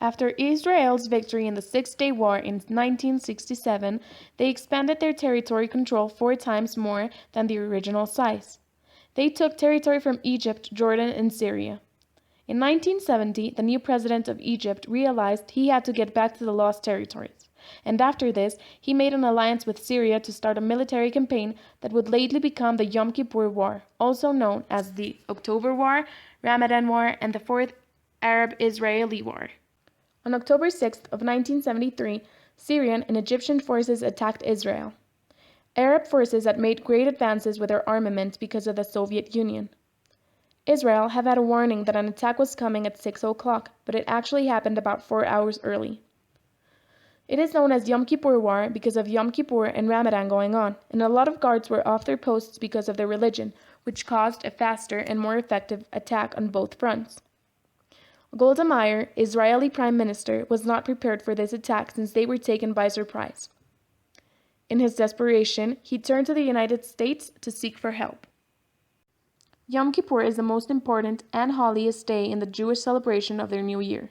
After Israel's victory in the Six-Day War in 1967, they expanded their territory control 4 times more than the original size. They took territory from Egypt, Jordan, and Syria. In 1970, the new president of Egypt realized he had to get back to the lost territories, and after this, he made an alliance with Syria to start a military campaign that would lately become the Yom Kippur War, also known as the October War, Ramadan War, and the Fourth Arab-Israeli War. On October 6th of 1973, Syrian and Egyptian forces attacked Israel. Arab forces had made great advances with their armament because of the Soviet Union. Israel had had a warning that an attack was coming at 6 o'clock, but it actually happened about 4 hours early. It is known as Yom Kippur War because of Yom Kippur and Ramadan going on, and a lot of guards were off their posts because of their religion, which caused a faster and more effective attack on both fronts. Golda Meir, Israeli Prime Minister, was not prepared for this attack since they were taken by surprise. In his desperation, he turned to the United States to seek for help. Yom Kippur is the most important and holiest day in the Jewish celebration of their new year.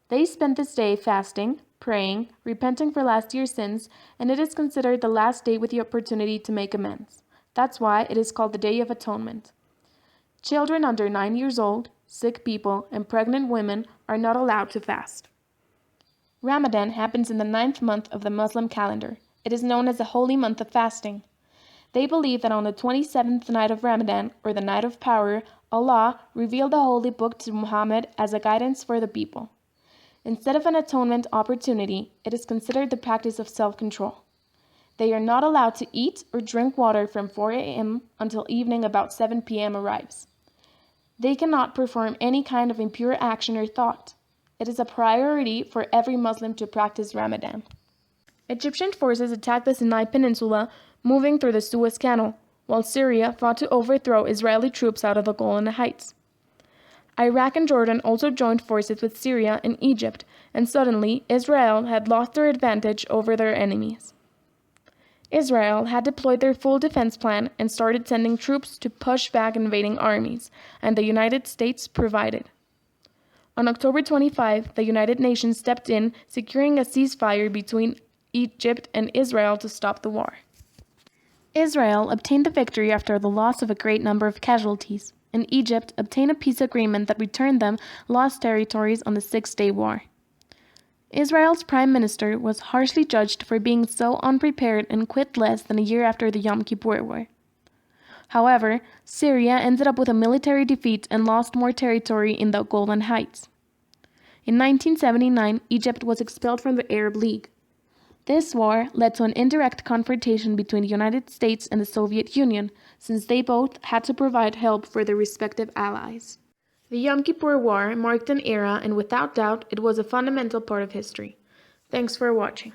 They spend this day fasting, praying, repenting for last year's sins, and it is considered the last day with the opportunity to make amends. That's why it is called the Day of Atonement. Children under 9 years old, sick people, and pregnant women are not allowed to fast. Ramadan happens in the 9th month of the Muslim calendar. It is known as the holy month of fasting. They believe that on the 27th night of Ramadan, or the night of power, Allah revealed the holy book to Muhammad as a guidance for the people. Instead of an atonement opportunity, it is considered the practice of self-control. They are not allowed to eat or drink water from 4 a.m. until evening about 7 p.m. arrives. They cannot perform any kind of impure action or thought. It is a priority for every Muslim to practice Ramadan. Egyptian forces attacked the Sinai Peninsula, moving through the Suez Canal, while Syria fought to overthrow Israeli troops out of the Golan Heights. Iraq and Jordan also joined forces with Syria and Egypt, and suddenly Israel had lost their advantage over their enemies. Israel had deployed their full defense plan and started sending troops to push back invading armies, and the United States provided. On October 25, the United Nations stepped in, securing a ceasefire between Egypt and Israel to stop the war. Israel obtained the victory after the loss of a great number of casualties, and Egypt obtained a peace agreement that returned them lost territories on the Six-Day War. Israel's prime minister was harshly judged for being so unprepared and quit less than a year after the Yom Kippur War. However, Syria ended up with a military defeat and lost more territory in the Golan Heights. In 1979, Egypt was expelled from the Arab League. This war led to an indirect confrontation between the United States and the Soviet Union, since they both had to provide help for their respective allies. The Yom Kippur War marked an era, and without doubt, it was a fundamental part of history. Thanks for watching.